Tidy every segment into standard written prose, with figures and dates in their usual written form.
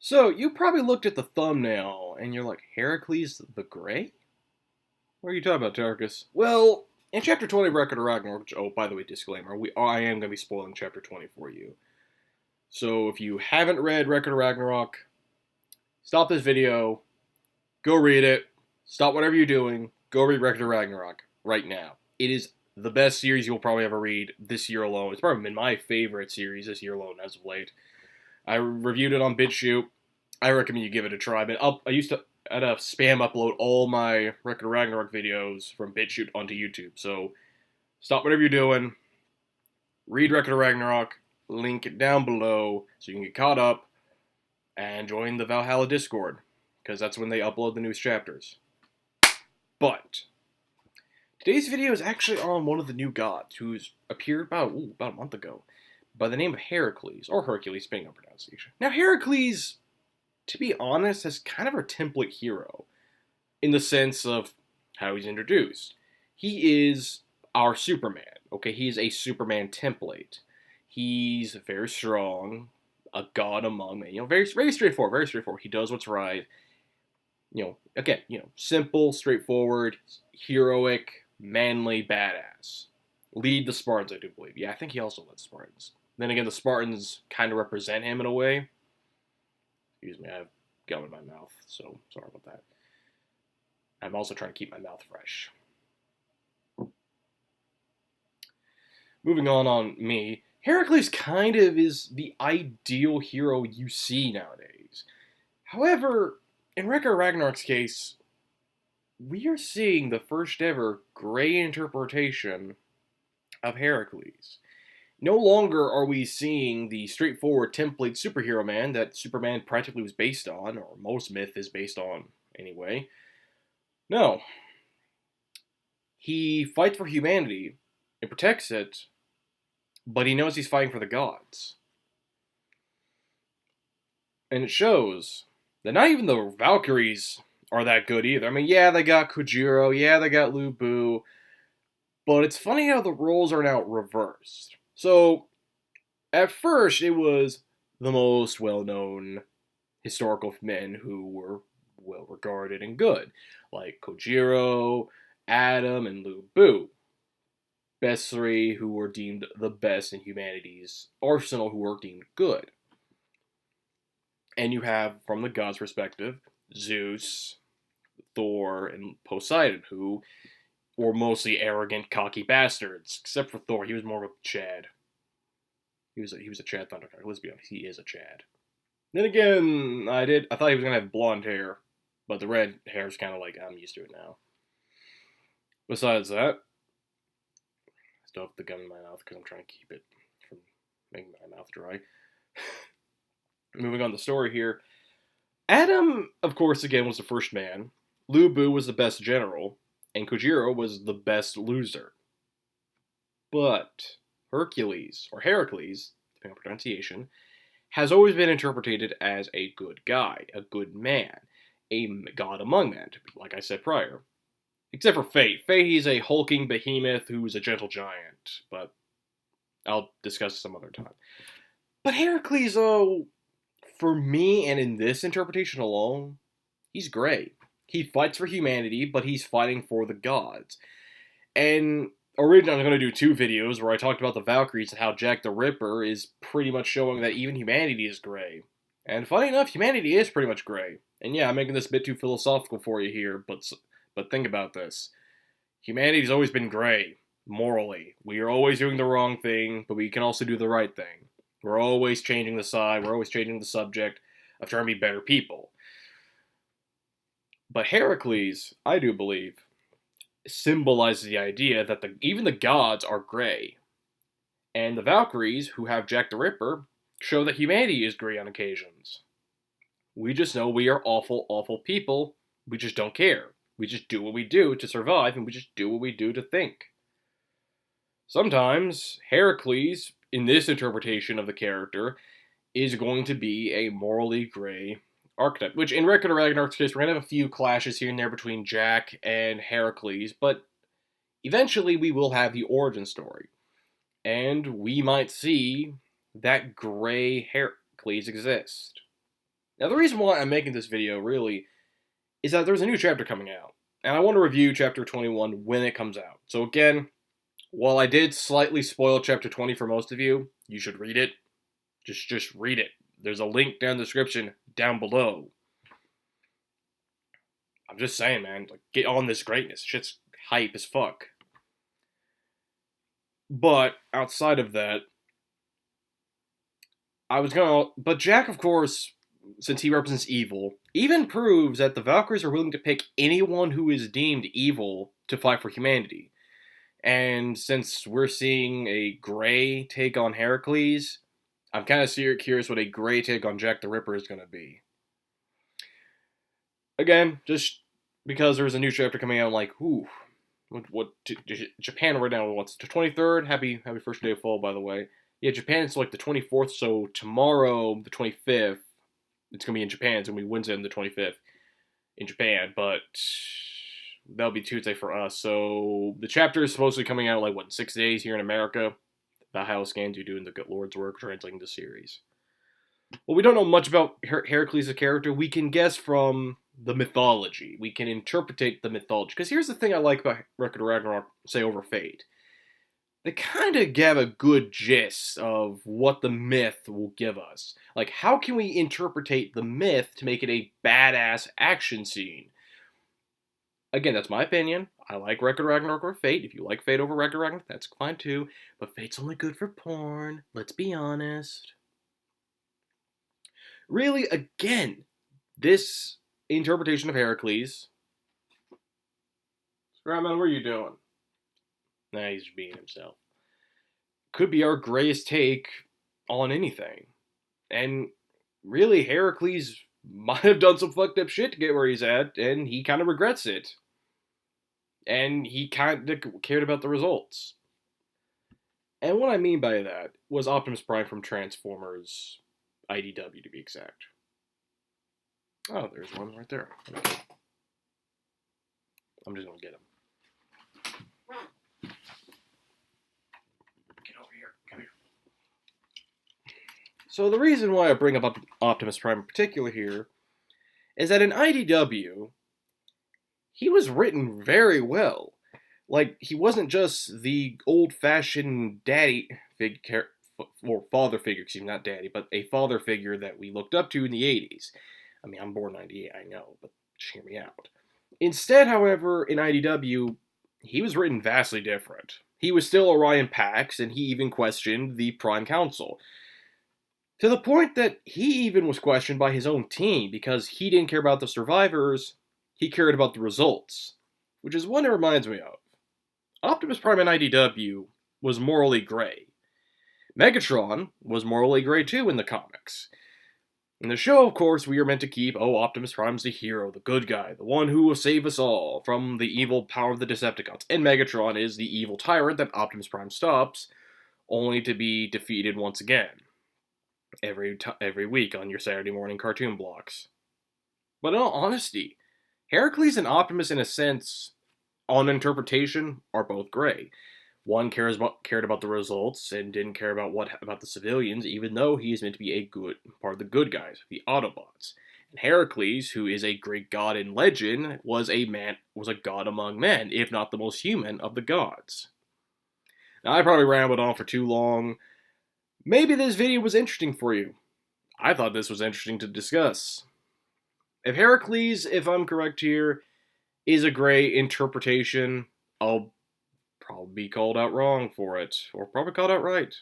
So, you probably looked at the thumbnail and you're like, Heracles the Grey? What are you talking about, Tarkus? Well, in Chapter 20 of Record of Ragnarok, which, oh, by the way, disclaimer, I am going to be spoiling Chapter 20 for you. So, if you haven't read Record of Ragnarok, stop this video, go read it, stop whatever you're doing, go read Record of Ragnarok right now. It is the best series you'll probably ever read this year alone. It's probably been my favorite series this year alone as of late. I reviewed it on BitChute. I recommend you give it a try. But I used to spam upload all my Record of Ragnarok videos from BitChute onto YouTube. So stop whatever you're doing. Read Record of Ragnarok. Link it down below so you can get caught up and join the Valhalla Discord, because that's when they upload the newest chapters. But today's video is actually on one of the new gods who's appeared about a month ago, by the name of Heracles, or Hercules, depending on pronunciation. Now, Heracles, to be honest, is kind of our template hero, in the sense of how he's introduced. He is our Superman, okay? He's a Superman template. He's very strong, a god among men, very, very straightforward, very straightforward. He does what's right. Again, simple, straightforward, heroic, manly, badass. Lead the Spartans, I do believe. Yeah, I think he also led the Spartans. Then again, the Spartans kind of represent him in a way. Excuse me, I have gum in my mouth, so sorry about that. I'm also trying to keep my mouth fresh. Moving on me, Heracles kind of is the ideal hero you see nowadays. However, in Record of Ragnarok's case, we are seeing the first ever gray interpretation of Heracles. No longer are we seeing the straightforward template superhero man that Superman practically was based on, or most myth is based on anyway. No. He fights for humanity and protects it, but he knows he's fighting for the gods. And it shows that not even the Valkyries are that good either. I mean, yeah, they got Kojiro, yeah, they got Lu Bu, but it's funny how the roles are now reversed. So, at first, it was the most well-known historical men who were well-regarded and good, like Kojiro, Adam, and Lu Bu. Best three who were deemed the best in humanity's arsenal, who were deemed good. And you have, from the gods' perspective, Zeus, Thor, and Poseidon, who were mostly arrogant, cocky bastards. Except for Thor, he was more of a Chad. He was a Chad Thundercracker. Let's be honest, he is a Chad. Then again, I thought he was gonna have blonde hair, but the red hair is kind of like, I'm used to it now. Besides that, I still have the gum in my mouth because I'm trying to keep it from making my mouth dry. Moving on the story here, Adam, of course, again was the first man. Lu Bu was the best general, and Kojiro was the best loser. But Hercules, or Heracles, depending on pronunciation, has always been interpreted as a good guy, a good man, a god among men, like I said prior. Except for Fate. Fate, he's a hulking behemoth who's a gentle giant, but I'll discuss some other time. But Heracles, though, for me, and in this interpretation alone, he's great. He fights for humanity, but he's fighting for the gods. And originally, I'm going to do two videos where I talked about the Valkyries and how Jack the Ripper is pretty much showing that even humanity is gray. And funny enough, humanity is pretty much gray. And yeah, I'm making this a bit too philosophical for you here, but think about this. Humanity's always been gray, morally. We are always doing the wrong thing, but we can also do the right thing. We're always changing the side, we're always changing the subject of trying to be better people. But Heracles, I do believe, symbolizes the idea that even the gods are gray. And the Valkyries, who have Jack the Ripper, show that humanity is gray on occasions. We just know we are awful, awful people. We just don't care. We just do what we do to survive, and we just do what we do to think. Sometimes, Heracles, in this interpretation of the character, is going to be a morally gray archetype, which in Record of Ragnarok's case, we're going to have a few clashes here and there between Jack and Heracles, but eventually we will have the origin story. And we might see that gray Heracles exist. Now, the reason why I'm making this video, really, is that there's a new chapter coming out. And I want to review Chapter 21 when it comes out. So again, while I did slightly spoil Chapter 20 for most of you, you should read it. Just read it. There's a link down in the description down below. I'm just saying, man, like, get on this greatness. Shit's hype as fuck. But outside of that, but Jack, of course, since he represents evil, even proves that the Valkyries are willing to pick anyone who is deemed evil to fight for humanity. And since we're seeing a gray take on Heracles, I'm kind of curious what a gray take on Jack the Ripper is going to be. Again, just because there's a new chapter coming out, I'm like, ooh, Japan right now, what's the 23rd? Happy first day of fall, by the way. Yeah, Japan is like the 24th, so tomorrow, the 25th, it's going to be in Japan. It's going to be Wednesday, the 25th in Japan, but that'll be Tuesday for us. So the chapter is supposedly coming out like, what, in 6 days here in America? About how scans you doing the good Lord's work translating the series. Well, we don't know much about Heracles' character. We can guess from the mythology. We can interpretate the mythology. Because here's the thing I like about Record of Ragnarok, say, over Fate. They kind of give a good gist of what the myth will give us. Like, how can we interpretate the myth to make it a badass action scene? Again, that's my opinion. I like Record of Ragnarok over Fate. If you like Fate over Record of Ragnarok, that's fine too. But Fate's only good for porn. Let's be honest. Really, again, this interpretation of Heracles... Scrapman, what are you doing? Nah, he's being himself. Could be our greatest take on anything. And really, Heracles might have done some fucked up shit to get where he's at, and he kind of regrets it. And he kind of cared about the results. And what I mean by that was Optimus Prime from Transformers IDW, to be exact. Oh, there's one right there. Okay. I'm just gonna get him. Get over here. Come here. So the reason why I bring up Optimus Prime in particular here is that in IDW, he was written very well. Like, he wasn't just the old-fashioned daddy figure, or father figure, excuse me, not daddy, but a father figure that we looked up to in the 80s. I mean, I'm born 98, I know, but just hear me out. Instead, however, in IDW, he was written vastly different. He was still Orion Pax, and he even questioned the Prime Council. To the point that he even was questioned by his own team, because he didn't care about the survivors, he cared about the results. Which is what it reminds me of. Optimus Prime in IDW was morally gray. Megatron was morally gray too in the comics. In the show, of course, we are meant to keep, Optimus Prime's the hero, the good guy, the one who will save us all from the evil power of the Decepticons. And Megatron is the evil tyrant that Optimus Prime stops, only to be defeated once again. Every week on your Saturday morning cartoon blocks. But in all honesty, Heracles and Optimus, in a sense, on interpretation, are both gray. One cared about the results and didn't care about the civilians, even though he is meant to be a good part of the good guys, the Autobots. And Heracles, who is a Greek god in legend, was a god among men, if not the most human of the gods. Now, I probably rambled on for too long. Maybe this video was interesting for you. I thought this was interesting to discuss. If Heracles, if I'm correct here, is a gray interpretation, I'll probably be called out wrong for it, or probably called out right.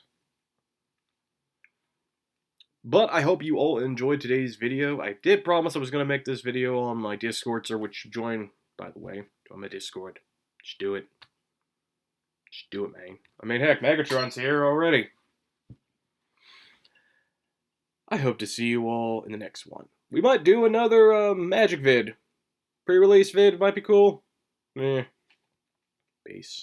But I hope you all enjoyed today's video. I did promise I was going to make this video on my Discord server, which join, by the way, on my Discord. Just do it. Just do it, man. I mean, heck, Megatron's here already. I hope to see you all in the next one. We might do another magic vid. Pre-release vid might be cool. Peace.